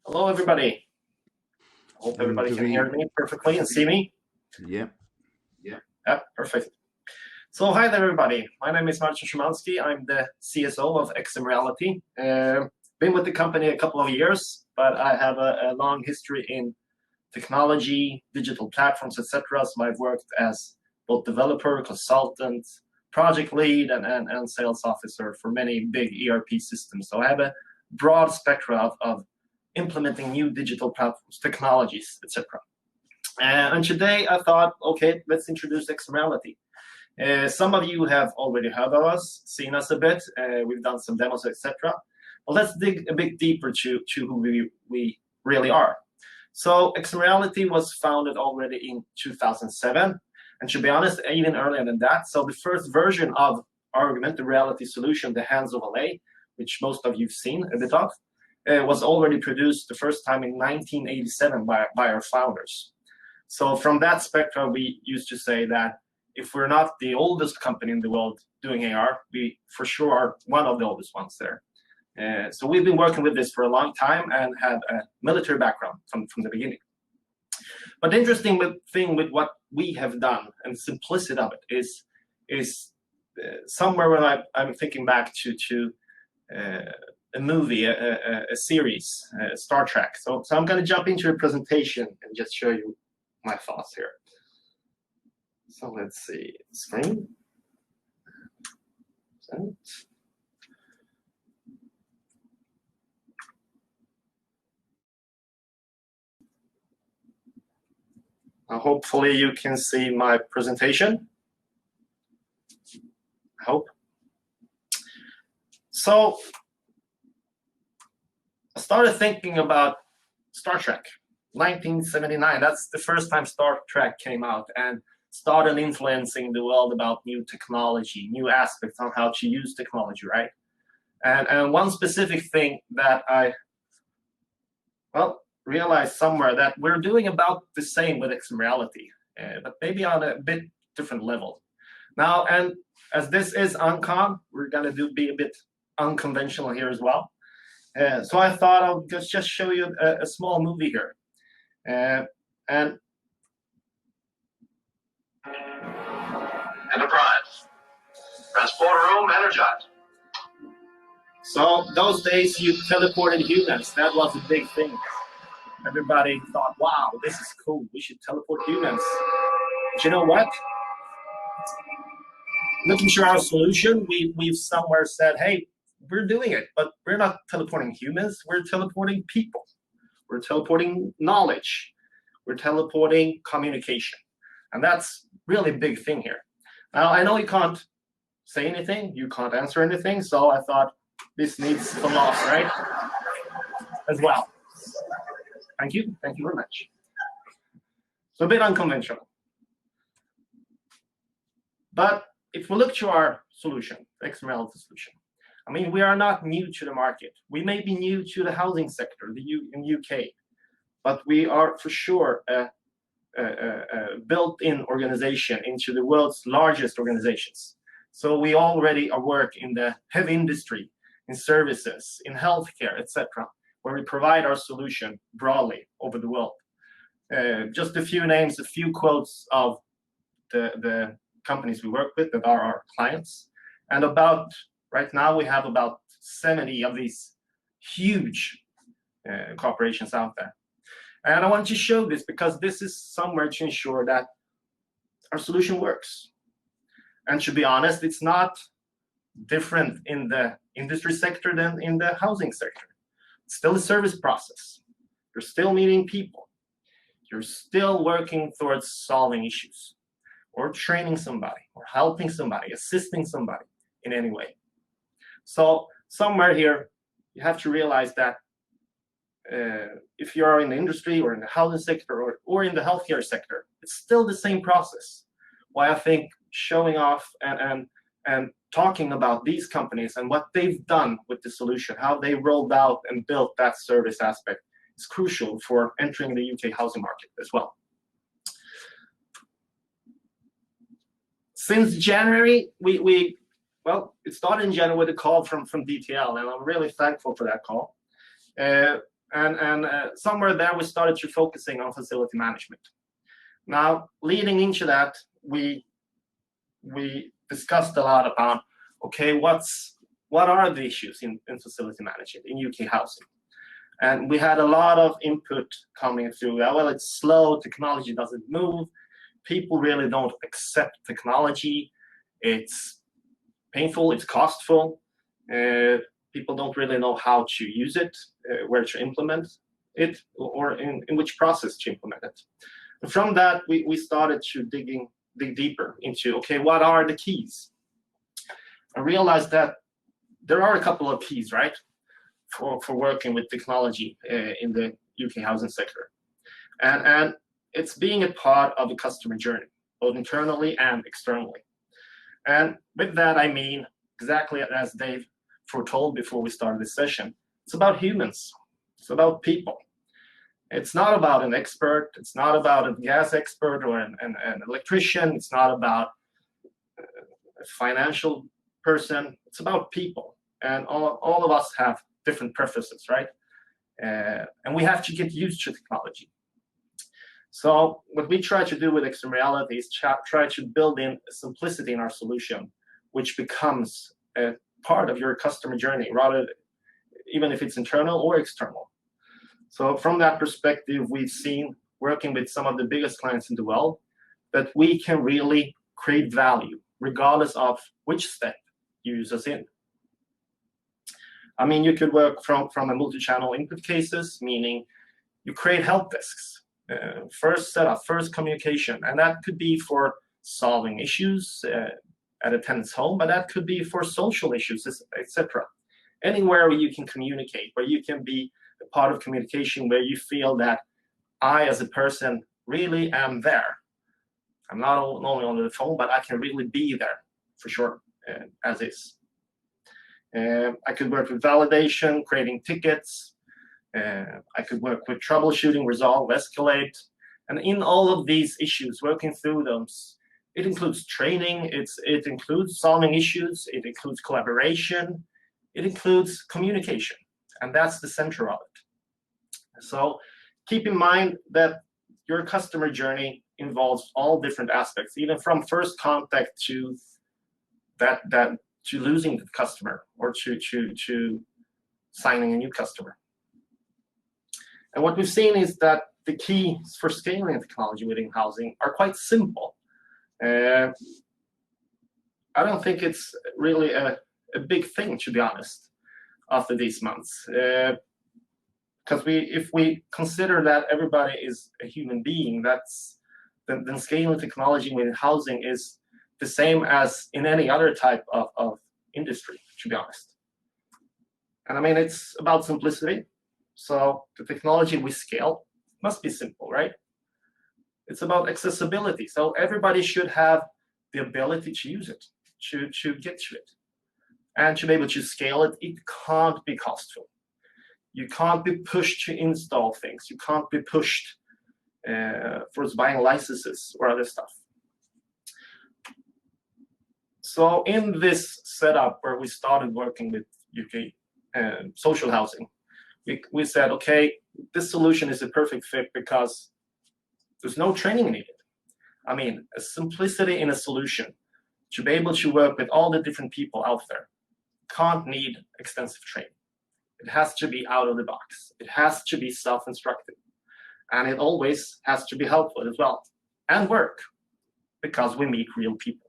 Hello, everybody. Hope everybody can hear me perfectly and see me. Yeah. Yeah, perfect. So hi there, everybody. My name is Marcin Szymanski. I'm the CSO of XM Reality. Been with the company a couple of years, but I have a long history in technology, digital platforms, etc. So I've worked as both developer, consultant, project lead, and sales officer for many big ERP systems. So I have a broad spectrum of implementing new digital platforms, technologies, etc. And today I thought, okay, let's introduce XM Reality. Some of you have already heard of us, seen us a bit. We've done some demos, etc. Well, let's dig a bit deeper to who we really are. So XM Reality was founded already in 2007. And to be honest, even earlier than that. So the first version of our augmented reality solution, the Hands Overlay, which most of you've seen a bit of, was already produced the first time in 1987 by our founders. So from that spectrum, we used to say that if we're not the oldest company in the world doing AR, we for sure are one of the oldest ones there. So we've been working with this for a long time and have a military background from the beginning. But the interesting thing with what we have done and the simplicity of it is somewhere when I'm thinking back to a movie, a series, Star Trek. So I'm going to jump into a presentation and just show you my thoughts here. So let's see, screen. Hopefully you can see my presentation. I hope. So I started thinking about Star Trek, 1979. That's the first time Star Trek came out and started influencing the world about new technology, new aspects on how to use technology, right? And one specific thing that I, realized somewhere that we're doing about the same with XM Reality, but maybe on a bit different level. Now, and as this is Uncom, we're gonna be a bit unconventional here as well. So I thought I'll just show you a small movie here. And Enterprise. Transporter room energized. So those days you teleported humans. That was a big thing. Everybody thought, wow, this is cool. We should teleport humans. But you know what? Looking to our solution, we've somewhere said, hey, we're doing it, but we're not teleporting humans. We're teleporting people. We're teleporting knowledge. We're teleporting communication. And that's really a big thing here. Now, I know you can't say anything. You can't answer anything. So I thought this needs some loss, right? As well. Thank you. Thank you very much. So a bit unconventional. But if we look to our solution, the XM Reality solution, I mean, we are not new to the market. We may be new to the housing sector in UK, but we are for sure a built-in organization into the world's largest organizations. So we already work in the heavy industry, in services, in healthcare, etc., where we provide our solution broadly over the world. Just a few names, a few quotes of the companies we work with that are our clients. And right now we have about 70 of these huge corporations out there. And I want to show this because this is somewhere to ensure that our solution works. And to be honest, it's not different in the industry sector than in the housing sector. It's still a service process. You're still meeting people. You're still working towards solving issues or training somebody or helping somebody, assisting somebody in any way. So somewhere here, you have to realize that if you are in the industry or in the housing sector or in the healthcare sector, it's still the same process. Why I think showing off and talking about these companies and what they've done with the solution, how they rolled out and built that service aspect is crucial for entering the UK housing market as well. Since January, it started in January with a call from DTL, and I'm really thankful for that call. And somewhere there we started to focusing on facility management. Now, leading into that, we discussed a lot about, okay, what are the issues in facility management in UK housing? And we had a lot of input coming through. Well, it's slow, technology doesn't move, people really don't accept technology, it's painful, it's costful, people don't really know how to use it, where to implement it, or in which process to implement it. And from that, we started to dig deeper into, okay, what are the keys? I realized that there are a couple of keys, right, for working with technology in the UK housing sector. And it's being a part of the customer journey, both internally and externally. And with that, I mean, exactly as Dave foretold before we started this session, it's about humans, it's about people. It's not about an expert, it's not about a gas expert or an electrician, it's not about a financial person, it's about people. And all of us have different preferences, right? And we have to get used to technology. So what we try to do with Extreme Reality is try to build in simplicity in our solution, which becomes a part of your customer journey, rather, even if it's internal or external. So from that perspective, we've seen, working with some of the biggest clients in the world, that we can really create value, regardless of which step you use us in. I mean, you could work from a multi-channel input cases, meaning you create help desks, first setup, first communication, and that could be for solving issues at a tenant's home, but that could be for social issues, etc. Anywhere where you can communicate, where you can be a part of communication, where you feel that I, as a person, really am there. I'm not only on the phone, but I can really be there for sure, as is. I could work with validation, creating tickets. I could work with troubleshooting, resolve, escalate. And in all of these issues, working through them, it includes training, it includes solving issues, it includes collaboration, it includes communication. And that's the center of it. So keep in mind that your customer journey involves all different aspects, even from first contact to to losing the customer, or to signing a new customer. And what we've seen is that the keys for scaling technology within housing are quite simple. I don't think it's really a big thing, to be honest, after these months. Because if we consider that everybody is a human being, then scaling technology within housing is the same as in any other type of industry, to be honest. And I mean, it's about simplicity. So the technology we scale must be simple, right? It's about accessibility. So everybody should have the ability to use it, to get to it, and to be able to scale it. It can't be costful. You can't be pushed to install things. You can't be pushed for buying licenses or other stuff. So in this setup where we started working with UK social housing, we said, okay, this solution is a perfect fit because there's no training needed. I mean, a simplicity in a solution to be able to work with all the different people out there can't need extensive training. It has to be out of the box. It has to be self-instructed. And it always has to be helpful as well, and work, because we meet real people.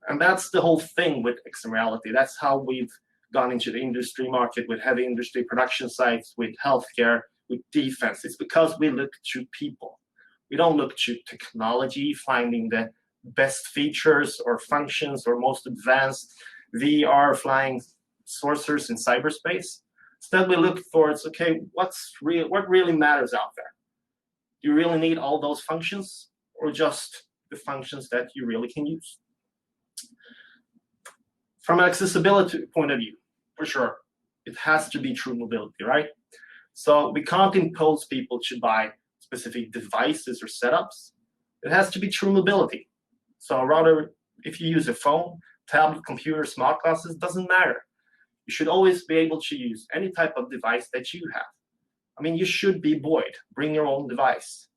And that's the whole thing with Extreme Reality. That's how we've gone into the industry market, with heavy industry production sites, with healthcare, with defense. It's because we look to people. We don't look to technology, finding the best features or functions or most advanced VR flying saucers in cyberspace. Instead, we look towards, okay, what really matters out there? Do you really need all those functions, or just the functions that you really can use? From an accessibility point of view, for sure, it has to be true mobility, right? So we can't impose people to buy specific devices or setups. It has to be true mobility. So rather, if you use a phone, tablet, computer, smart glasses, doesn't matter. You should always be able to use any type of device that you have. I mean, you should be buoyed. Bring your own device.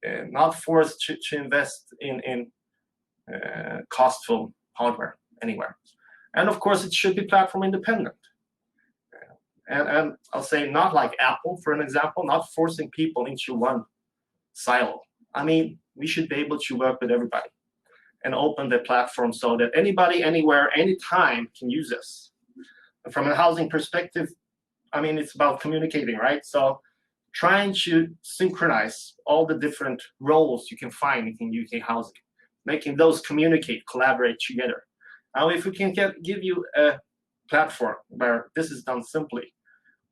Not forced to invest in costful hardware anywhere. And of course, it should be platform independent. And I'll say not like Apple, for an example, not forcing people into one silo. I mean, we should be able to work with everybody and open the platform so that anybody, anywhere, anytime can use this. And from a housing perspective, I mean, it's about communicating, right? So trying to synchronize all the different roles you can find in UK housing, making those communicate, collaborate together. Now, if we can give you a platform where this is done simply,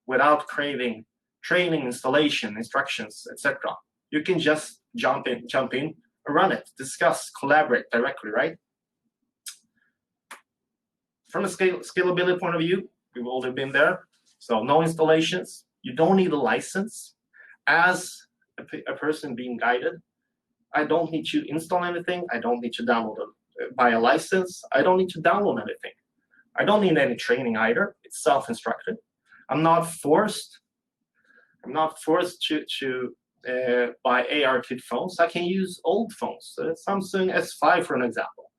without craving training, installation, instructions, etc., you can just jump in, run it, discuss, collaborate directly, right? From a scalability point of view, we've already been there. So no installations. You don't need a license. As a person being guided, I don't need to install anything. I don't need to buy a license. I don't need to download anything. I don't need any training either. It's self-instructed. I'm not forced to buy AR-kit phones. I can use old phones, Samsung S5 for an example,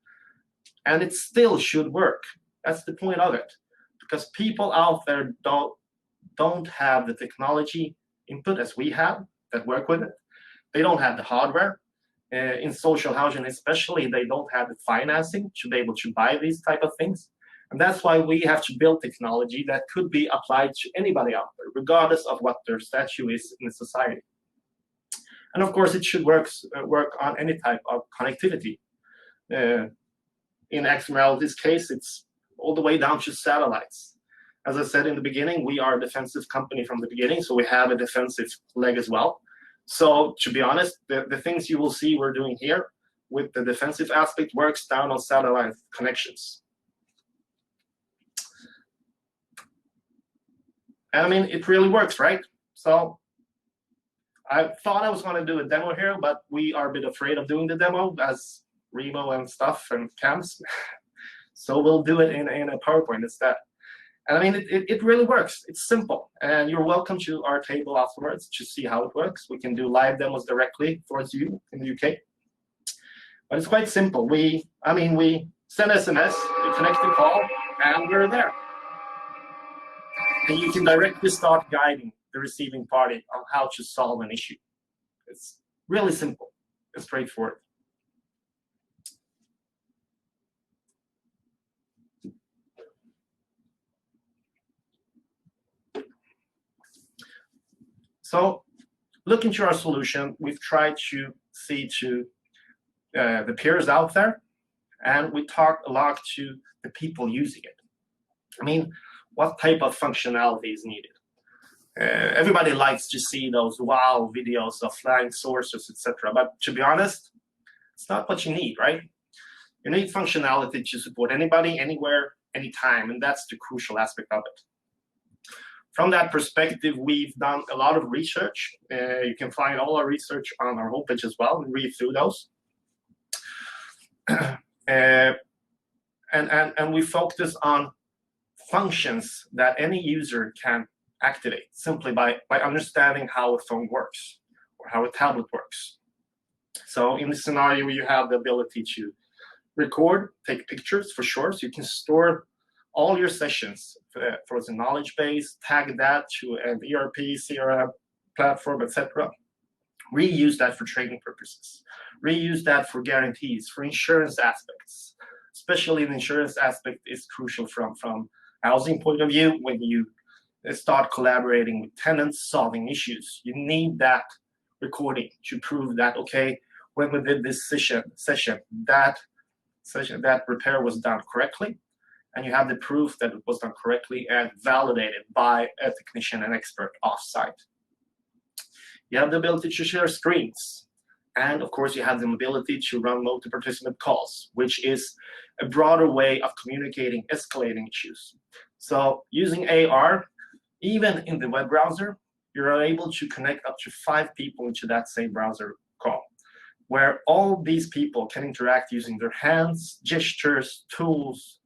and it still should work. That's the point of it, because people out there don't have the technology input as we have that work with it. They don't have the hardware. In social housing especially, they don't have the financing to be able to buy these type of things. And that's why we have to build technology that could be applied to anybody out there, regardless of what their status is in the society. And of course, it should work on any type of connectivity. In XMReality's case, it's all the way down to satellites. As I said in the beginning, we are a defensive company from the beginning, so we have a defensive leg as well. So to be honest, the things you will see we're doing here with the defensive aspect works down on satellite connections. And I mean, it really works, right? So I thought I was going to do a demo here, but we are a bit afraid of doing the demo as Remo and stuff and camps. So we'll do it in a PowerPoint instead. And I mean, it really works. It's simple. And you're welcome to our table afterwards to see how it works. We can do live demos directly towards you in the UK. But it's quite simple. We send SMS, we connect the call, and we're there. And you can directly start guiding the receiving party on how to solve an issue. It's really simple and straightforward. So looking to our solution, we've tried to see to the peers out there, and we talked a lot to the people using it. I mean, what type of functionality is needed? Everybody likes to see those wow videos of flying saucers, etc. But to be honest, it's not what you need, right? You need functionality to support anybody, anywhere, anytime, and that's the crucial aspect of it. From that perspective, we've done a lot of research. You can find all our research on our homepage as well and read through those. And we focus on functions that any user can activate simply by understanding how a phone works or how a tablet works. So in this scenario, you have the ability to record, take pictures for sure, so you can store all your sessions for the knowledge base, tag that to an ERP, CRM platform, etc. Reuse that for training purposes. Reuse that for guarantees, for insurance aspects. Especially the insurance aspect is crucial from housing point of view. When you start collaborating with tenants, solving issues, you need that recording to prove that, okay, when we did this session, that repair was done correctly, and you have the proof that it was done correctly and validated by a technician and expert off-site. You have the ability to share screens. And of course, you have the ability to run multi-participant calls, which is a broader way of communicating escalating issues. So using AR, even in the web browser, you're able to connect up to 5 people into that same browser call, where all these people can interact using their hands, gestures, tools,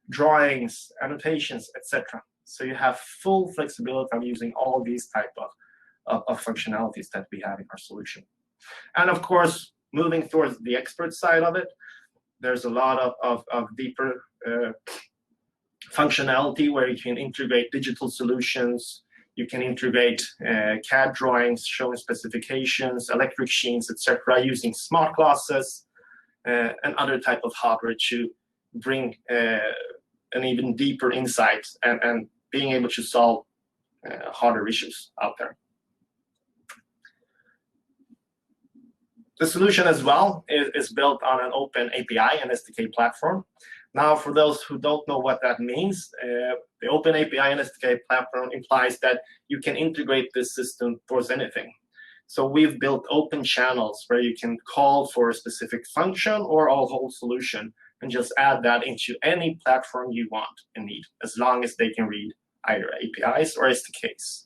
drawings, annotations, etc. So you have full flexibility of using all these type of functionalities that we have in our solution. And of course, moving towards the expert side of it, there's a lot of deeper functionality where you can integrate digital solutions. You can integrate CAD drawings showing specifications, electric sheets, etc., using smart glasses and other type of hardware to bring an even deeper insight and being able to solve harder issues out there. The solution as well is built on an open API and SDK platform. Now, for those who don't know what that means, the open API and SDK platform implies that you can integrate this system towards anything. So we've built open channels where you can call for a specific function or a whole solution and just add that into any platform you want and need, as long as they can read either APIs or SDKs.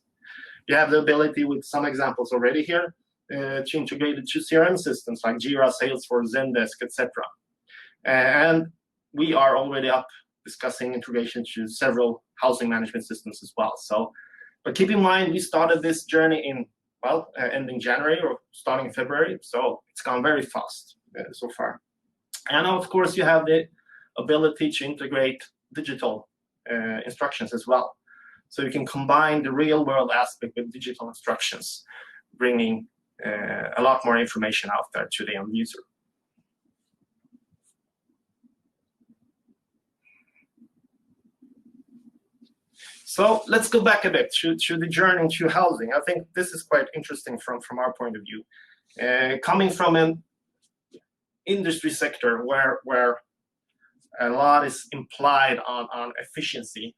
You have the ability with some examples already here to integrate it to CRM systems like Jira, Salesforce, Zendesk, etc. And we are already up discussing integration to several housing management systems as well. So, but keep in mind, we started this journey in, well, ending January or starting February. So it's gone very fast so far. And of course, you have the ability to integrate digital instructions as well. So you can combine the real world aspect with digital instructions, bringing a lot more information out there to the end user. So let's go back a bit to the journey to housing. I think this is quite interesting from our point of view. Coming from an industry sector where a lot is implied on efficiency,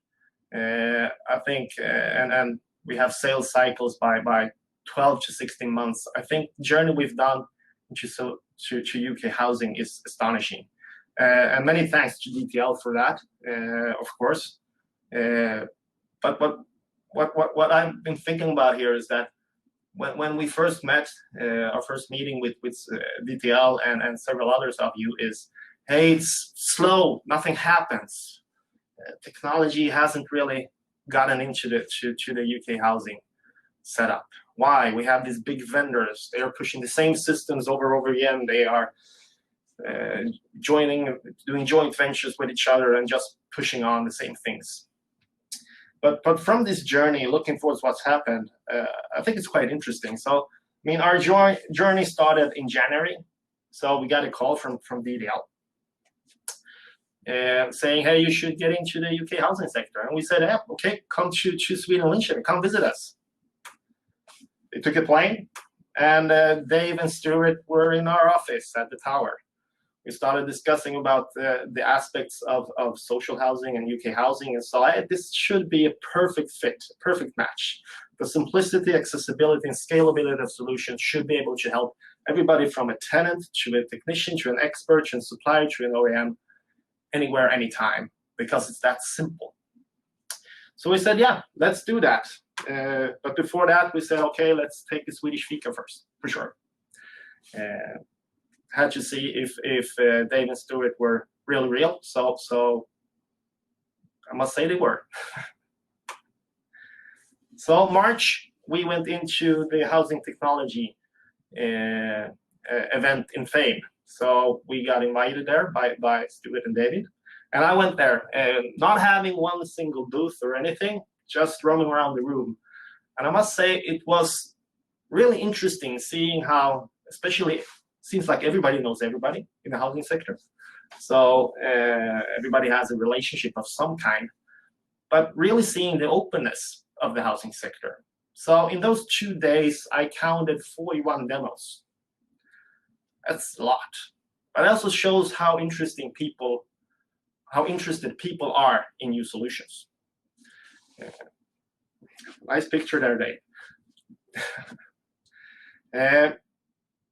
I think, and we have sales cycles by 12 to 16 months. I think the journey we've done to UK housing is astonishing. And many thanks to DTL for that, of course. But what I've been thinking about here is that when we first met, our first meeting with DTL and several others of you is, hey, it's slow, nothing happens. Technology hasn't really gotten into the UK housing setup. Why? We have these big vendors. They are pushing the same systems over and over again. They are doing joint ventures with each other and just pushing on the same things. But from this journey, looking towards what's happened, I think it's quite interesting. So, I mean, our journey started in January. So we got a call from DTL saying, hey, you should get into the UK housing sector. And we said, yeah, okay, come to Sweden, Linköping, come visit us. They took a plane, and Dave and Stuart were in our office at the tower. We started discussing about the aspects of social housing and UK housing, and saw this should be a perfect fit, perfect match. The simplicity, accessibility, and scalability of solutions should be able to help everybody from a tenant to a technician to an expert to a supplier to an OEM, anywhere, anytime, because it's that simple. So we said, yeah, let's do that. But before that, we said, okay, let's take the Swedish fika first, for sure. Had to see if Dave and Stuart were really real. So I must say they were. So March, we went into the housing technology event in Fame. So we got invited there by Stuart and David. And I went there, not having one single booth or anything, just roaming around the room. And I must say it was really interesting seeing how, especially, seems like everybody knows everybody in the housing sector. So everybody has a relationship of some kind, but really seeing the openness of the housing sector. So in those 2 days, I counted 41 demos. That's a lot. But it also shows how interested people are in new solutions. Nice picture there, Dave.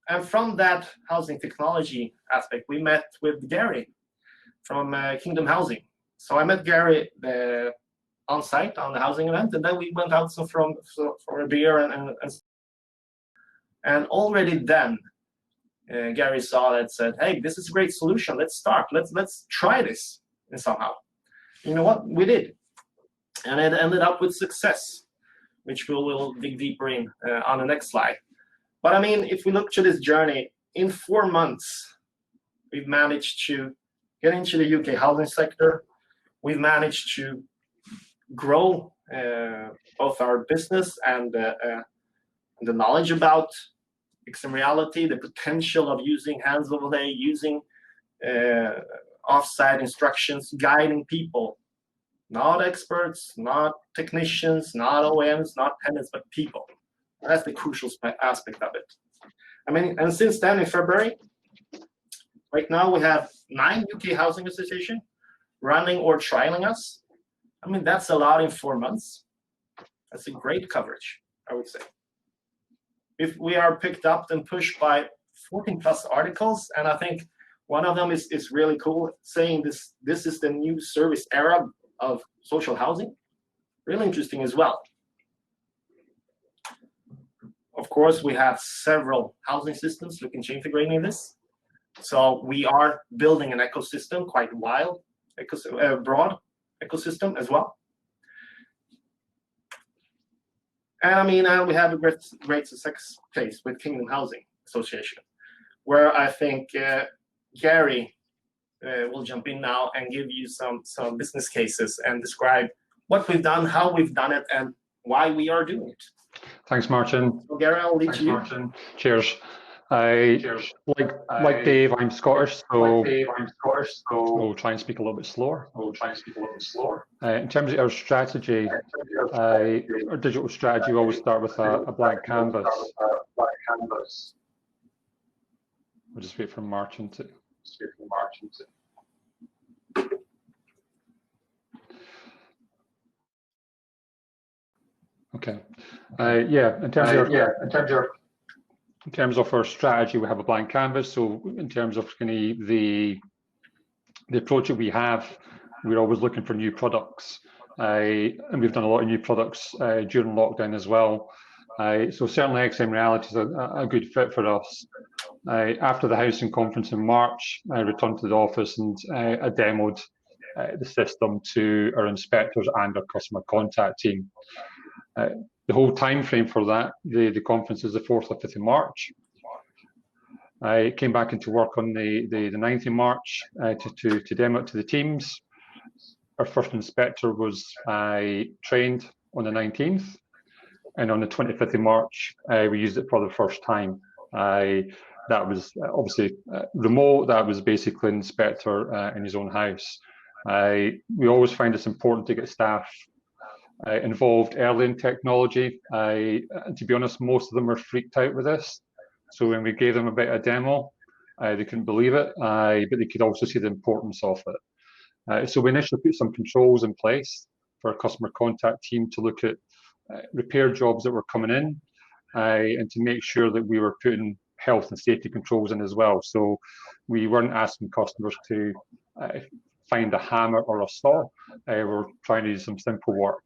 And from that housing technology aspect, we met with Gary from Kingdom Housing. So I met Gary on site on the housing event, and then we went out for a beer and already then Gary saw that, said, "Hey, this is a great solution. Let's start. Let's try this and somehow." You know what? We did. and it ended up with success, which we will dig deeper in on the next slide. But I mean, if we look to this journey, in 4 months, we've managed to get into the UK housing sector. We've managed to grow both our business and the knowledge about XMReality, the potential of using hands overlay, using offsite instructions, guiding people, not experts, not technicians, not OEMs, not tenants, but people. That's the crucial aspect of it. I mean, and since then, in February, right now we have 9 UK housing associations running or trialing us. I mean, that's a lot in 4 months. That's a great coverage, I would say. If we are picked up and pushed by 14 plus articles, and I think one of them is really cool, saying this is the new service era of social housing. Really interesting as well. Of course, we have several housing systems looking to integrating this. So we are building an ecosystem, quite wild, broad ecosystem as well. And I mean, we have a great success case with Kingdom Housing Association, where I think Gary will jump in now and give you some business cases and describe what we've done, how we've done it, and why we are doing it. Thanks, Martin. So Gary, I'll leave you. Martin. Cheers. Like Dave, I'm Scottish, so we'll try and speak a little bit slower. In terms of our strategy, our digital strategy, we always start with a blank canvas. We'll just wait for Martin to. Okay. Yeah. In terms of our strategy, we have a blank canvas. So in terms of the approach that we have, we're always looking for new products, and we've done a lot of new products during lockdown as well. So certainly XMReality is a good fit for us. After the housing conference in March, I returned to the office and I demoed the system to our inspectors and our customer contact team. The whole time frame for that, the conference is the 4th or 5th of March. I came back into work on the 9th of March to demo it to the teams. Our first inspector was trained on the 19th, and on the 25th of March, we used it for the first time. That was obviously remote. That was basically an inspector in his own house. We always find it's important to get staff involved early in technology. And to be honest, most of them were freaked out with this. So when we gave them a bit of demo, they couldn't believe it, but they could also see the importance of it. So we initially put some controls in place for our customer contact team to look at repair jobs that were coming in, and to make sure that we were putting health and safety controls in as well. So we weren't asking customers to find a hammer or a saw. We're trying to do some simple work.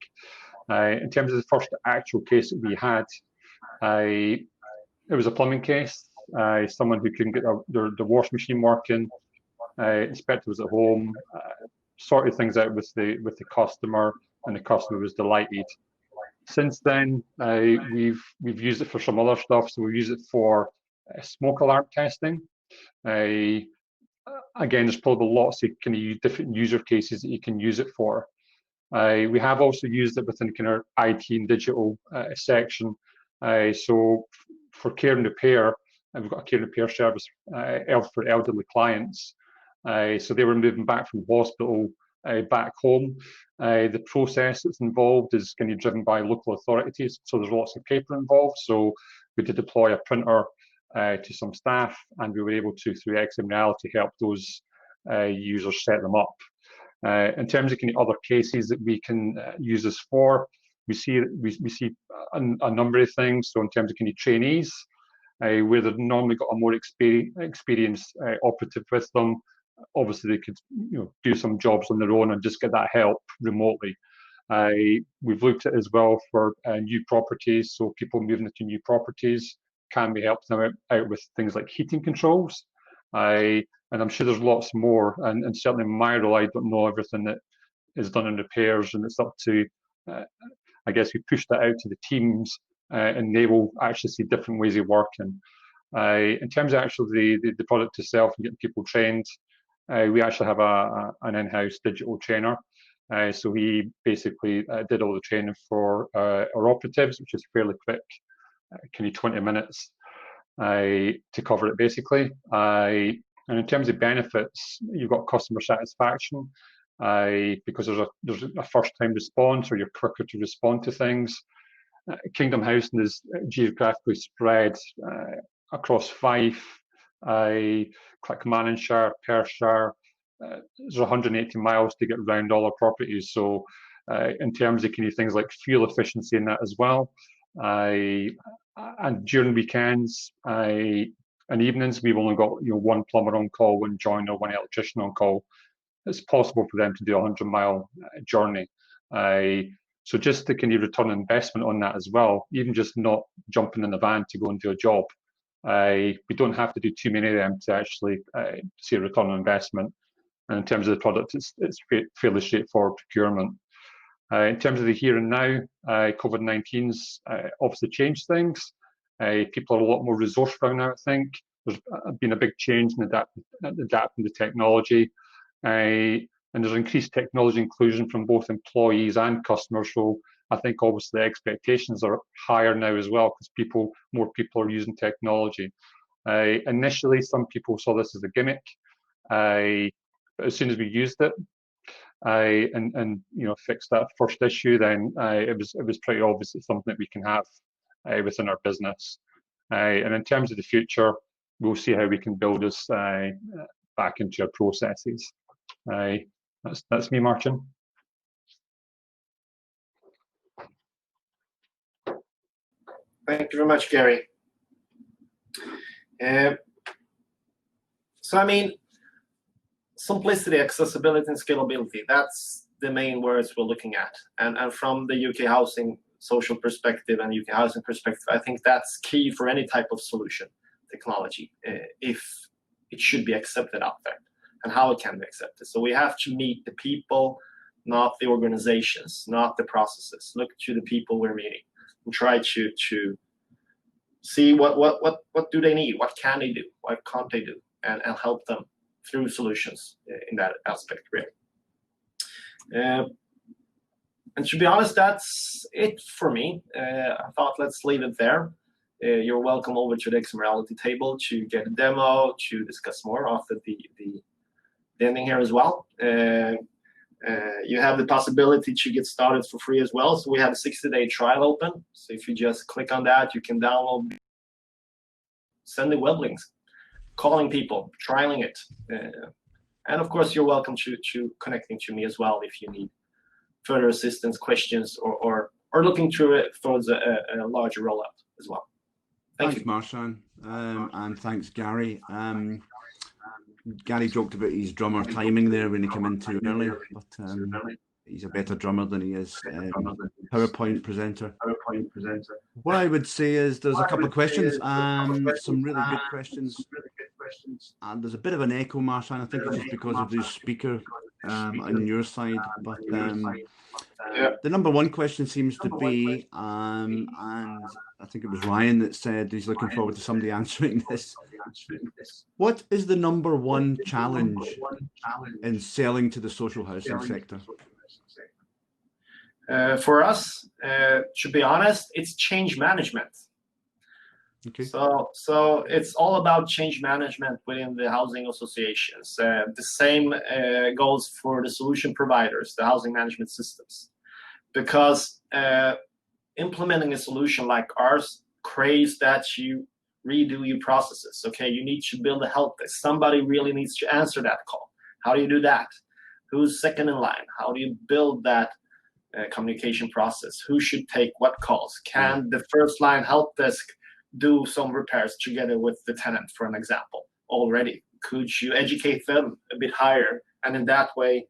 In terms of the first actual case that we had, it was a plumbing case. Someone who couldn't get their washing machine working. Inspector was at home, sorted things out with the customer, and the customer was delighted. Since then, we've used it for some other stuff. So we use it for smoke alarm testing. Again, there's probably lots of different user cases that you can use it for. We have also used it within our IT and digital section. So for care and repair, we've got a care and repair service for elderly clients. So they were moving back from hospital back home. The process that's involved is driven by local authorities, so there's lots of paper involved. So we did deploy a printer to some staff, and we were able to, through XMReality, help those users set them up. In terms of other cases that we can use this for, we see a number of things. So in terms of trainees, where they've normally got a more experienced operative with them, obviously they could do some jobs on their own and just get that help remotely. We've looked at it as well for new properties, so people moving into new properties, can we help them out with things like heating controls? And I'm sure there's lots more, and certainly in my role, I don't know everything that is done in repairs, and it's up to I guess we push that out to the teams, and they will actually see different ways of working. In terms of actually the product itself and getting people trained, we actually have an in-house digital trainer. So he basically did all the training for our operatives, which is fairly quick, kind of 20 minutes to cover it basically. And in terms of benefits, you've got customer satisfaction because there's a first-time response, or you're quicker to respond to things. Kingdom Housing is geographically spread across Fife, Clackmannanshire, Perthshire. There's 180 miles to get around all our properties. So in terms of kind of things like fuel efficiency in that as well. And during weekends and evenings, we've only got one plumber on call, one joiner, one electrician on call. It's possible for them to do a 100-mile journey. So just the kind of return on investment on that as well, even just not jumping in the van to go and do a job. We don't have to do too many of them to actually see a return on investment. And in terms of the product, it's fairly straightforward procurement. In terms of the here and now, COVID-19's obviously changed things. People are a lot more resourceful now, I think. There's been a big change in adapting to technology. And there's increased technology inclusion from both employees and customers. So I think obviously the expectations are higher now as well, because more people are using technology. Initially, some people saw this as a gimmick. But as soon as we used it, and fixed that first issue, then it was pretty obvious it's something that we can have within our business. And in terms of the future, we'll see how we can build this back into our processes. That's me, Martin. Thank you very much, Gary. So I mean, simplicity, accessibility, and scalability, that's the main words we're looking at. And from the UK housing social perspective and UK housing perspective, I think that's key for any type of solution technology, if it should be accepted out there, and how it can be accepted. So we have to meet the people, not the organizations, not the processes. Look to the people we're meeting and try to see what do they need, what can they do, what can't they do, and help them through solutions in that aspect, really. And to be honest, that's it for me. I thought let's leave it there. You're welcome over to the XMReality table to get a demo, to discuss more after the ending here as well. You have the possibility to get started for free as well. So we have a 60-day trial open. So if you just click on that, you can download, send the web links, calling people, trialing it. And of course, you're welcome to connecting to me as well if you need further assistance, questions, or looking through it towards a larger rollout as well. Thanks, Martin, and thanks, Gary. Gary joked about his drummer timing there when he came in too early, but he's a better drummer than he is PowerPoint presenter. What I would say is there's a couple of questions, some really good questions, and there's a bit of an echo, Martin. I think it's just because of the speaker on your side, but the number one question seems to be, and I think it was Ryan that said he's looking forward to somebody answering this. What is the number one challenge in selling to the social housing sector? For us, to be honest, it's change management. Okay. So it's all about change management within the housing associations. The same goes for the solution providers, the housing management systems, because implementing a solution like ours craves that you redo your processes. Okay, you need to build a help desk. Somebody really needs to answer that call. How do you do that? Who's second in line? How do you build that communication process? Who should take what calls? Can the first line help desk do some repairs together with the tenant, for an example, already? Could you educate them a bit higher? And in that way,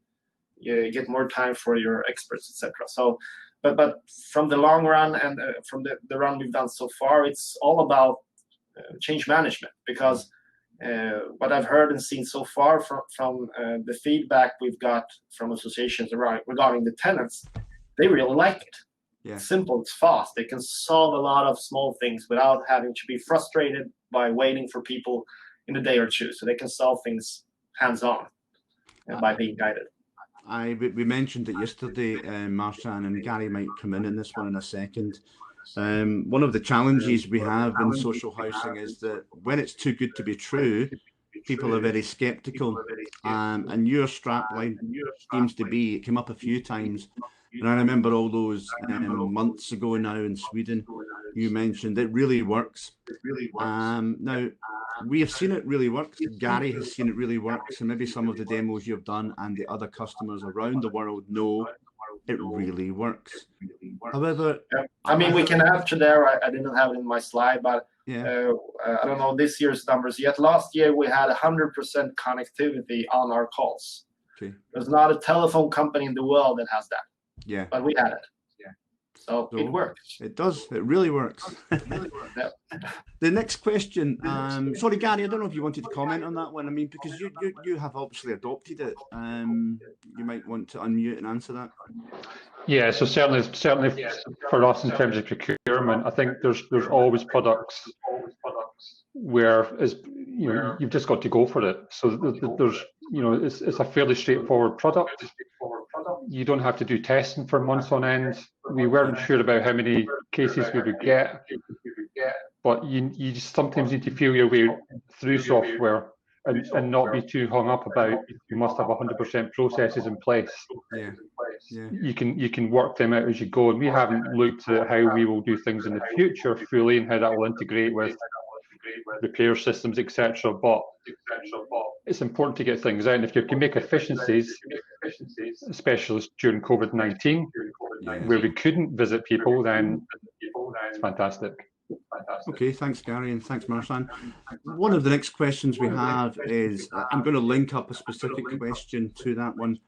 you get more time for your experts, etc. So, but from the long run and from the run we've done so far, it's all about change management, because what I've heard and seen so far from the feedback we've got from associations regarding the tenants, they really like it. Yeah. It's simple, it's fast. They can solve a lot of small things without having to be frustrated by waiting for people in a day or two. So they can solve things hands-on by being guided. We mentioned it yesterday, Marsan, and Gary might come in this one in a second. One of the challenges we have in social housing is that when it's too good to be true, people are very skeptical. And your strapline seems to be, it came up a few times. And I remember all those months ago now in Sweden, you mentioned it really works. Now, we have seen it really works. Gary has seen it really works. And maybe some of the demos you've done and the other customers around the world know it really works. However, I mean, we can add to there, I didn't have it in my slide, but yeah. I don't know this year's numbers yet. Last year, we had 100% connectivity on our calls. Okay. There's not a telephone company in the world that has that. Yeah. But we had it. Yeah. So it works. It does. It really works. The next question. Sorry, Gary, I don't know if you wanted to comment on that one. I mean, because you have obviously adopted it. You might want to unmute and answer that. Yeah, so certainly for us in terms of procurement, I think there's always products where you've just got to go for it. So there's it's a fairly straightforward product. You don't have to do testing for months on end. We weren't sure about how many cases we would get, but you just sometimes need to feel your way through software and not be too hung up about you must have 100% processes in place. Yeah. Yeah. You can work them out as you go, and we haven't looked at how we will do things in the future fully and how that will integrate with repair systems, etc. But it's important to get things out, and if you can make efficiencies, especially during COVID-19, where we couldn't visit people, then it's fantastic. Okay, thanks, Gary, and thanks, Marsan. One of the next questions we have is, I'm going to link up a specific question to that one.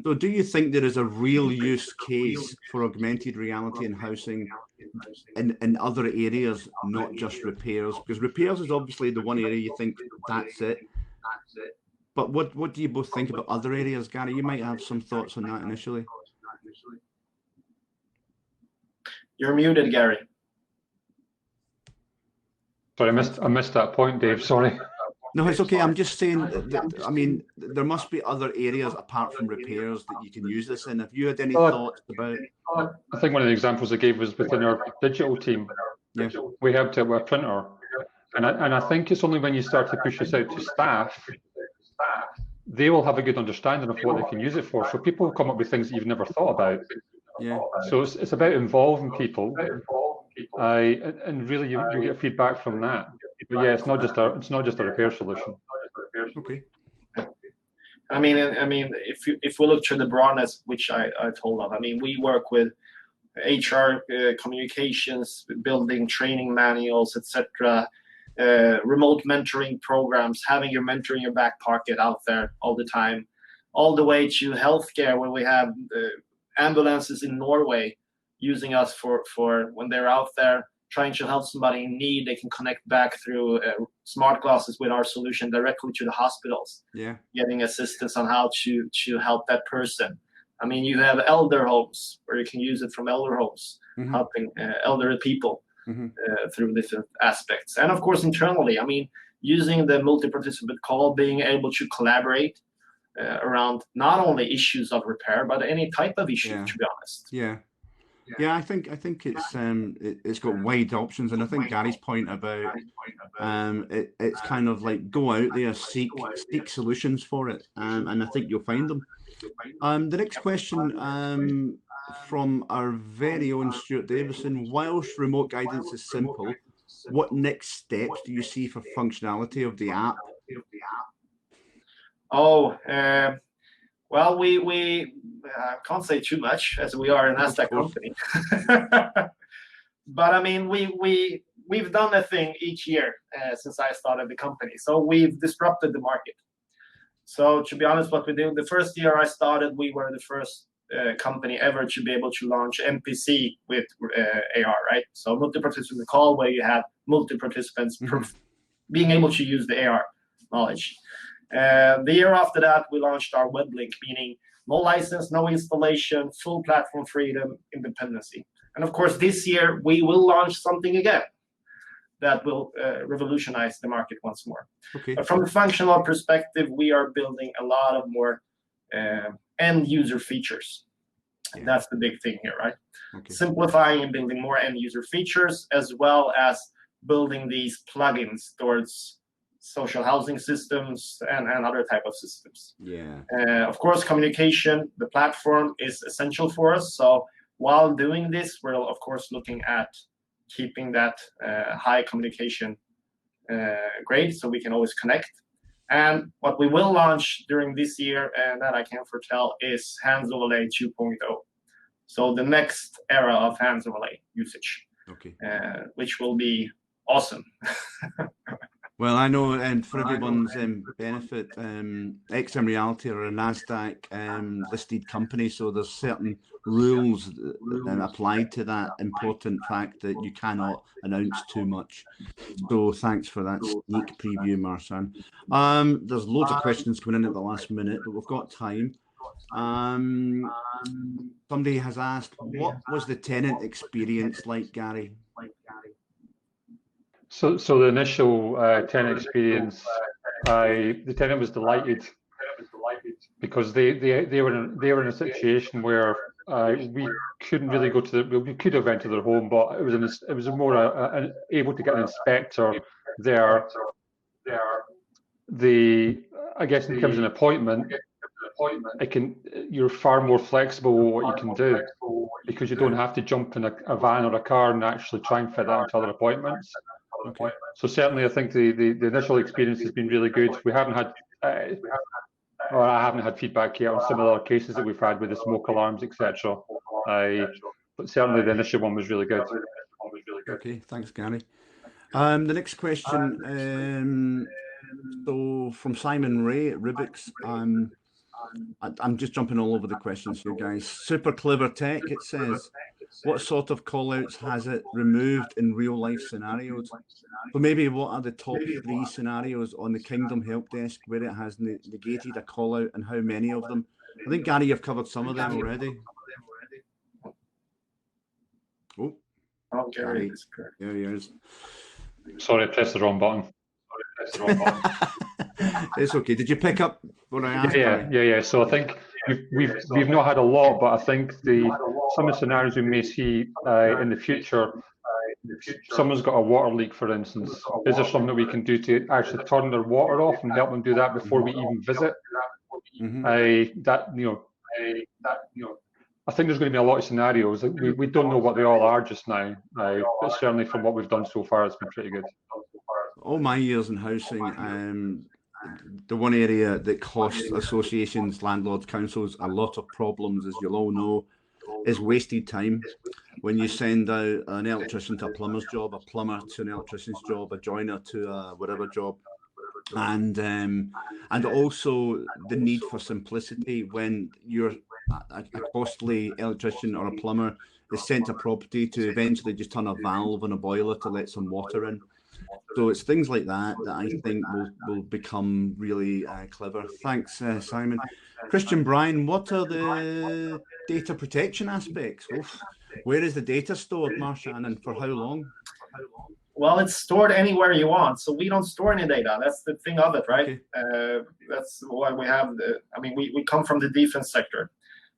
So do you think there is a real use case for augmented reality in housing in other areas, not just repairs? Because repairs is obviously the one area you think that's it. But what do you both think about other areas? Gary, you might have some thoughts on that initially. You're muted, Gary. Sorry, I missed that point, Dave. Sorry. No, it's okay. I'm just saying that, I mean, there must be other areas apart from repairs that you can use this in. Have you had any thoughts about? I think one of the examples I gave was within our digital team. Yeah. We helped out with a printer. And I think it's only when you start to push this out to staff, they will have a good understanding of what they can use it for. So people will come up with things that you've never thought about. Yeah. So it's about involving people. And really you get feedback from that. But yeah, it's not just a repair solution. Okay. I mean, if we look to the broadness, which I told of, I mean, we work with HR, communications, building training manuals, etc., remote mentoring programs, having your mentor in your back pocket out there all the time, all the way to healthcare, where we have ambulances in Norway using us for when they're out there trying to help somebody in need. They can connect back through smart glasses with our solution directly to the hospitals. Yeah, getting assistance on how to help that person. I mean, you have elder homes where you can use it from elder homes, helping elderly people through different aspects. And of course, internally, I mean, using the multi-participant call, being able to collaborate around not only issues of repair, but any type of issue, to be honest. Yeah, I think it's got wide options, and I think Gary's point about it's kind of like go out there, seek solutions for it, and I think you'll find them. The next question from our very own Stuart Davison: whilst remote guidance is simple, what next steps do you see for functionality of the app? Well, we can't say too much as we are a NASDAQ company. But I mean, we've done a thing each year since I started the company. So we've disrupted the market. So to be honest, what we did, the first year I started, we were the first company ever to be able to launch MPC with AR, right? So multi-participant call, where you have multi-participants being able to use the AR knowledge. The year after that, we launched our web link, meaning no license, no installation, full platform freedom, independency. And of course, this year we will launch something again that will revolutionize the market once more. Okay. But from a functional perspective, we are building a lot of more end user features. Yeah. That's the big thing here, right? Okay. Simplifying and building more end user features, as well as building these plugins towards social housing systems and other type of systems. Yeah. Of course, communication, the platform is essential for us. So while doing this, we're of course looking at keeping that high communication grade so we can always connect. And what we will launch during this year, and that I can foretell, is Hands Overlay 2.0. So the next era of Hands Overlay usage, Okay. which will be awesome. Well, I know, and for everyone's benefit, XM Reality are a NASDAQ listed company, so there's certain rules applied to that important fact that you cannot announce too much. So thanks for that sneak preview, Marsan. There's loads of questions coming in at the last minute, but we've got time. Somebody has asked, what was the tenant experience like, Gary? So the initial tenant experience, the tenant was delighted because they were in a situation where we couldn't really go to we could have entered their home, but it was more able to get an inspector there. I guess in terms of an appointment, you're far more flexible with what you can do because you don't have to jump in a van or a car and actually try and fit that into other appointments. Okay. So certainly, I think the initial experience has been really good. We haven't had, or I haven't had feedback yet on similar cases that we've had with the smoke alarms, etc. But certainly, the initial one was really good. Okay, thanks, Gary. The next question, so from Simon Ray at Rubik's. I'm just jumping all over the questions here, guys. Super clever tech, it says. What sort of callouts has it removed in real life scenarios? So maybe what are the top 3 scenarios on the Kingdom Help Desk where it has negated a callout and how many of them? I think, Gary, you've covered some of them already. Oh, Gary. There he is. Sorry, I pressed the wrong button. It's okay. Did you pick up what I asked? Yeah. So I think we've not had a lot, but I think some of the scenarios we may see in the future. Someone's got a water leak, for instance. Is there something that we can do to actually turn their water off and help them do that before we even visit? I think there's going to be a lot of scenarios. We don't know what they all are just now, but certainly from what we've done so far, it's been pretty good. All my years in housing, the one area that costs associations, landlords, councils a lot of problems, as you'll all know, is wasted time. When you send out an electrician to a plumber's job, a plumber to an electrician's job, a joiner to a whatever job, and also the need for simplicity when you're a costly electrician or a plumber is sent to property to eventually just turn a valve on a boiler to let some water in. So it's things like that that I think will become really clever. Thanks, Simon. Christian Bryan, what are the data protection aspects? Oof. Where is the data stored, Marsan, and for how long? Well, it's stored anywhere you want, so we don't store any data. That's the thing of it, right? Okay. That's why we have we come from the defense sector.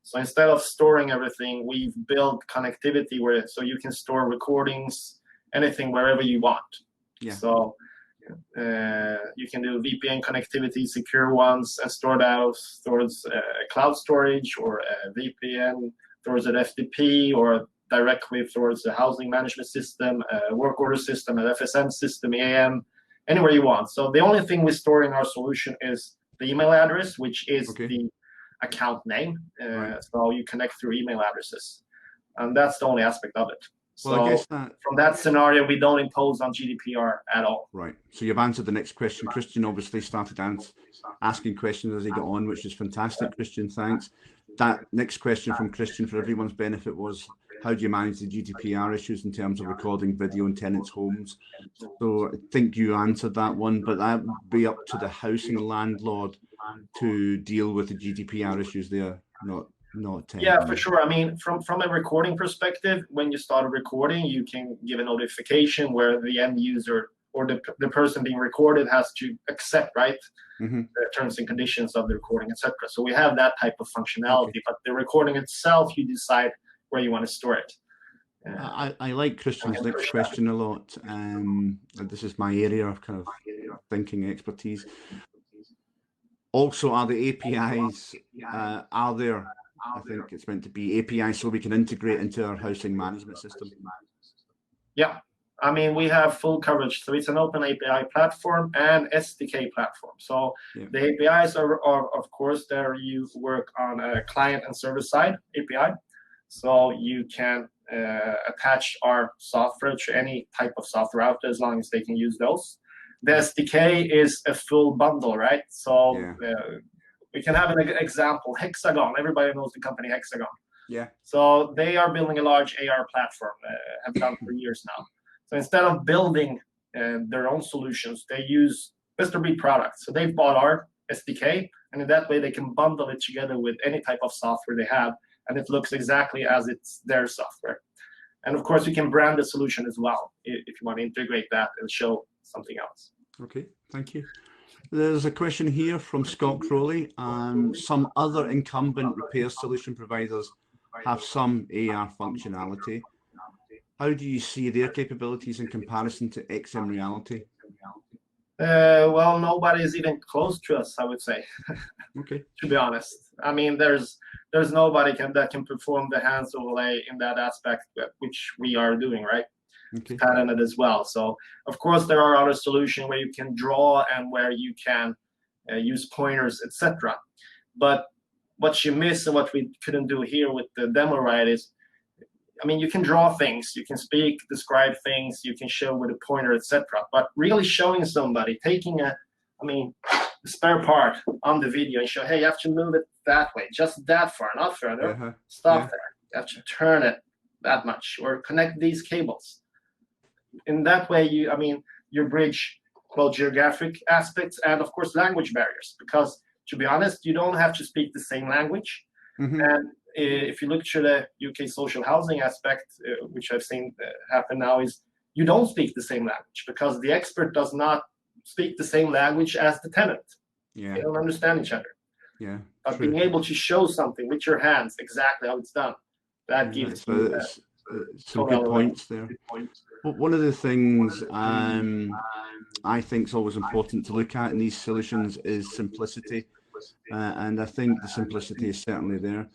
So instead of storing everything, we've built connectivity so you can store recordings, anything wherever you want. Yeah. So you can do VPN connectivity, secure ones, and store that towards cloud storage or VPN towards an FTP or directly towards the housing management system, work order system, an FSM system, EAM, anywhere you want. So the only thing we store in our solution is the email address, which is the account name. So you connect through email addresses. And that's the only aspect of it. Well, so I guess from that scenario, we don't impose on GDPR at all. Right. So you've answered the next question. Christian obviously started asking questions as he got on, which is fantastic. Christian, thanks. That next question from Christian, for everyone's benefit, was how do you manage the GDPR issues in terms of recording video in tenants' homes? So I think you answered that one, but that would be up to the housing landlord to deal with the GDPR issues there. not. Yeah, for sure. I mean, from a recording perspective, when you start recording, you can give a notification where the end user or the person being recorded has to accept, right, the terms and conditions of the recording, etc. So we have that type of functionality, but the recording itself, you decide where you want to store it. I like Christian's next question a lot. This is my area of kind of thinking expertise. Also, are the APIs, are there, I think it's meant to be APIs so we can integrate into our housing management system? Yeah, I mean, we have full coverage. So it's an open API platform and SDK platform. So the APIs are of course, there you work on a client and server side API. So you can attach our software to any type of software out there as long as they can use those. The SDK is a full bundle, right? So we can have an example. Hexagon, everybody knows the company Hexagon. Yeah. So they are building a large AR platform, have done for years now. So instead of building their own solutions, they use best-of-breed products. So they've bought our SDK, and in that way they can bundle it together with any type of software they have, and it looks exactly as it's their software. And of course, you can brand the solution as well if you want to integrate that and show something else. Okay, thank you. There's a question here from Scott Crowley. Some other incumbent repair solution providers have some AR functionality. How do you see their capabilities in comparison to XM Reality? Well, nobody is even close to us, I would say. Okay. To be honest, I mean, there's nobody that can perform the hands overlay in that aspect, which we are doing, right? Okay. Patented as well. So of course there are other solutions where you can draw and where you can use pointers, etc. But what you miss and what we couldn't do here with the demo, right, is, I mean, you can draw things, you can speak, describe things, you can show with a pointer, etc. But really showing somebody, taking a spare part on the video and show, hey, you have to move it that way, just that far, not further. Stop there. You have to turn it that much or connect these cables. In that way, you bridge both geographic aspects and, of course, language barriers. Because, to be honest, you don't have to speak the same language. And if you look to the UK social housing aspect, which I've seen happen now, is you don't speak the same language because the expert does not speak the same language as the tenant. They don't understand each other. But being able to show something with your hands exactly how it's done, that gives you some good points there. One of the things I think is always important to look at in these solutions is simplicity, and I think the simplicity is certainly there.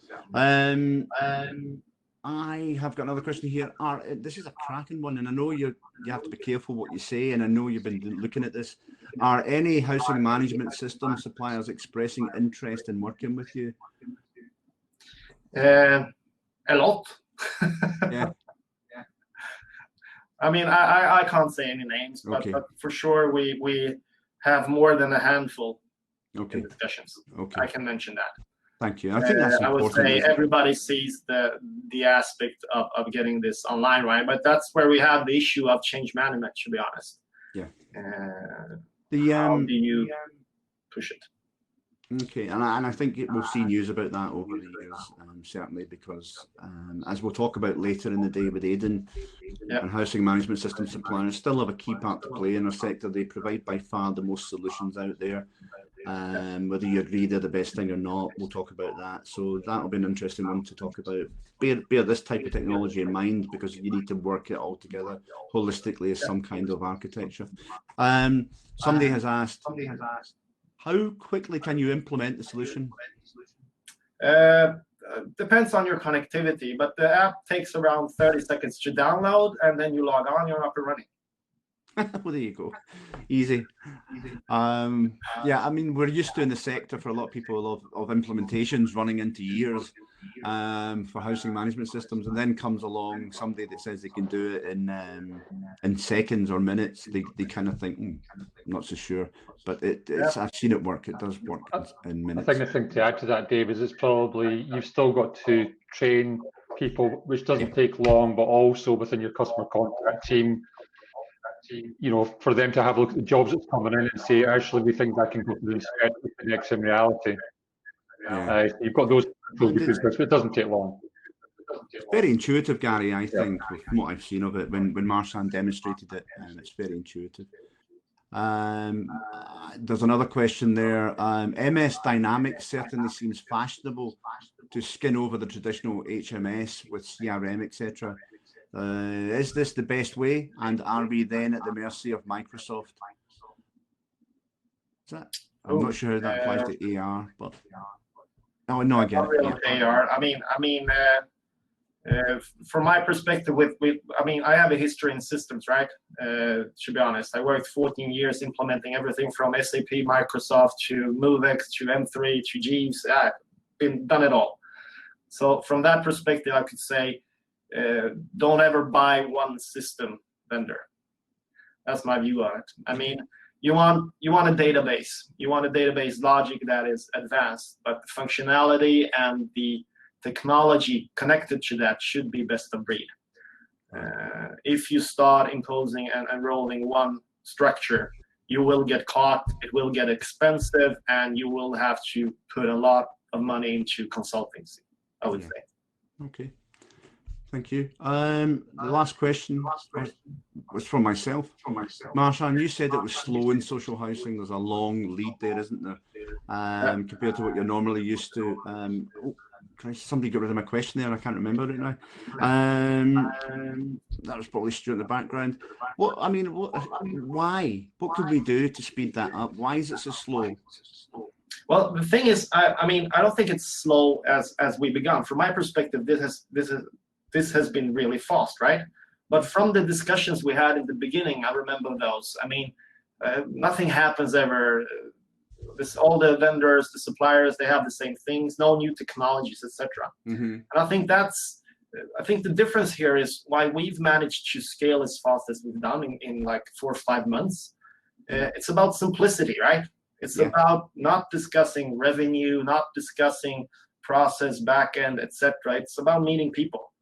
I have got another question here. This is a cracking one, and I know you have to be careful what you say, and I know you've been looking at this. Are any housing management system suppliers expressing interest in working with you? A lot. I mean, I can't say any names, but for sure we have more than a handful in discussions. I can mention that. Thank you. I think that's important. I would say everybody sees the aspect of getting this online, right? But that's where we have the issue of change management, to be honest. How do you push it? Okay, and I think we'll see news about that over the years, certainly, because as we'll talk about later in the day with Aidan, and housing management system suppliers still have a key part to play in our sector. They provide by far the most solutions out there. Whether you agree they're the best thing or not, we'll talk about that. So that'll be an interesting one to talk about. Bear this type of technology in mind, because you need to work it all together holistically as some kind of architecture. Somebody has asked, how quickly can you implement the solution? Depends on your connectivity, but the app takes around 30 seconds to download, and then you log on, you're up and running. Well, there you go. Easy. Yeah, I mean, we're used to in the sector for a lot of people of implementations running into years for housing management systems, and then comes along somebody that says they can do it in seconds or minutes. They kind of think, I'm not so sure, but I've seen it work. It does work in minutes. I think the thing to add to that, Dave, is it's probably you've still got to train people, which doesn't take long, but also within your customer contact team, you know, for them to have a look at the jobs that's coming in and say, actually, we think that can go through instead with the XM Reality. Yeah. You've got those because it doesn't take long. Very intuitive, Gary, I think, from what I've seen of it when Marshan demonstrated it, and it's very intuitive. There's another question there. MS Dynamics certainly seems fashionable to skin over the traditional HMS with CRM, etc. Is this the best way? And are we then at the mercy of Microsoft? I'm not sure how that applies to AR, but no, I get it. Yeah. AR. From my perspective, I have a history in systems, right? To be honest, I worked 14 years implementing everything from SAP, Microsoft to Movex to M3 to Jeeves. I've done it all. So from that perspective, I could say, don't ever buy one system vendor. That's my view on it. You want a database. You want a database logic that is advanced, but the functionality and the technology connected to that should be best of breed. If you start imposing and rolling one structure, you will get caught, it will get expensive, and you will have to put a lot of money into consultancy, I would say. Okay, thank you. The last question was from myself. Marshan, you said it was slow in social housing. There's a long lead there, isn't there, compared to what you're normally used to. Somebody got rid of my question there. I can't remember it now. That was probably Stuart in the background. Why? What could we do to speed that up? Why is it so slow? Well, the thing is, I don't think it's slow as we began. From my perspective, this has been really fast, right? But from the discussions we had in the beginning, I remember those. Nothing happens ever. All the vendors, the suppliers, they have the same things, no new technologies, etc. And I think the difference here is why we've managed to scale as fast as we've done in like 4 or 5 months. It's about simplicity, right? It's about not discussing revenue, not discussing process, backend, etc. It's about meeting people.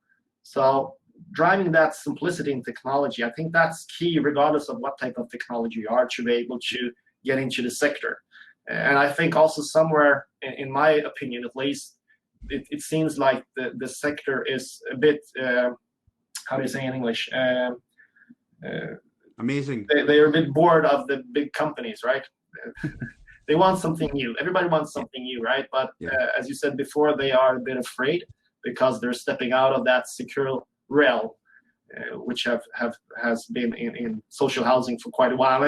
So driving that simplicity in technology, I think that's key, regardless of what type of technology you are, to be able to get into the sector. And I think also somewhere, in my opinion at least, it seems like the sector is a bit, how do you say in English? Amazing. They're a bit bored of the big companies, right? They want something new. Everybody wants something new, right? But as you said before, they are a bit afraid because they're stepping out of that secure realm, which has been in social housing for quite a while.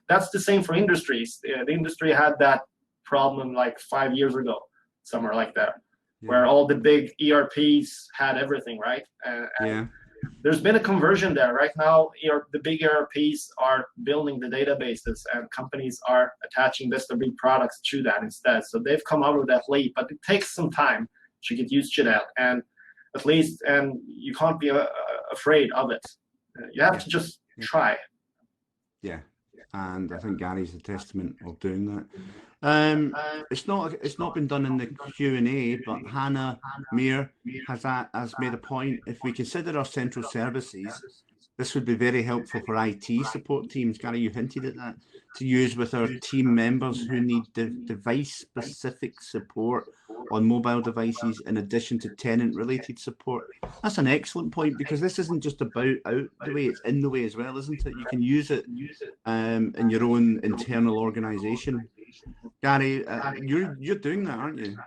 That's the same for industries. The industry had that problem like 5 years ago, somewhere like that, where all the big ERPs had everything, right? There's been a conversion there. Right now, the big ERPs are building the databases, and companies are attaching best-of-breed products to that instead. So they've come out of that late, but it takes some time to get used to that. And you can't be afraid of it. You have to just try. Yeah. And I think Gary's a testament of doing that. It's not been done in the Q&A, but Hannah Meir has made a point. If we consider our central services, this would be very helpful for IT support teams. Gary, you hinted at that, to use with our team members who need device-specific support on mobile devices in addition to tenant-related support. That's an excellent point, because this isn't just about out the way, it's in the way as well, isn't it? You can use it in your own internal organisation. Gary, you're doing that, aren't you?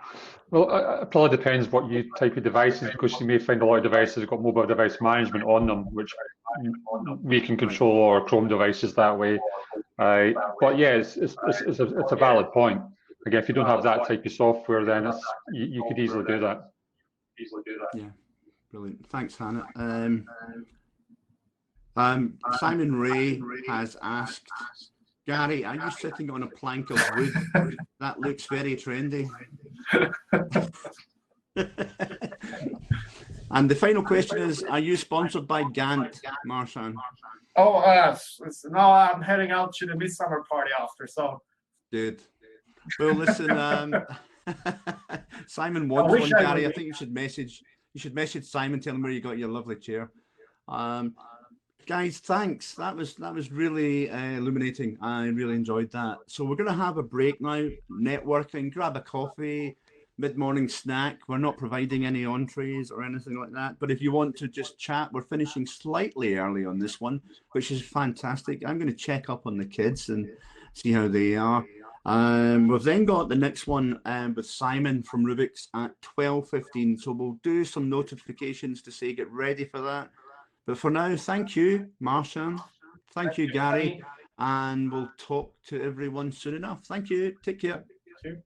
Well, it probably depends what you type of devices, because you may find a lot of devices have got mobile device management on them, which we can control our Chrome devices that way. But yeah, it's a valid point. Again, if you don't have that type of software, then you could easily do that. Yeah, brilliant. Thanks, Hannah. Simon Ray has asked, Gary, are you sitting on a plank of wood? That looks very trendy. And the final question is, are you sponsored by Gantt, Marshan? Oh, no, I'm heading out to the midsummer party after, so. Good. Well, listen, Simon wants one, Gary. I think you should message Simon, tell him where you got your lovely chair. Guys, thanks. That was really illuminating. I really enjoyed that. So we're going to have a break now, networking, grab a coffee, mid-morning snack. We're not providing any entrees or anything like that. But if you want to just chat, we're finishing slightly early on this one, which is fantastic. I'm going to check up on the kids and see how they are. We've then got the next one with Simon from Rubik's at 12:15. So we'll do some notifications to say get ready for that. But for now, thank you, Marshan. Thank you, Gary. And we'll talk to everyone soon enough. Thank you. Take care. Thank you.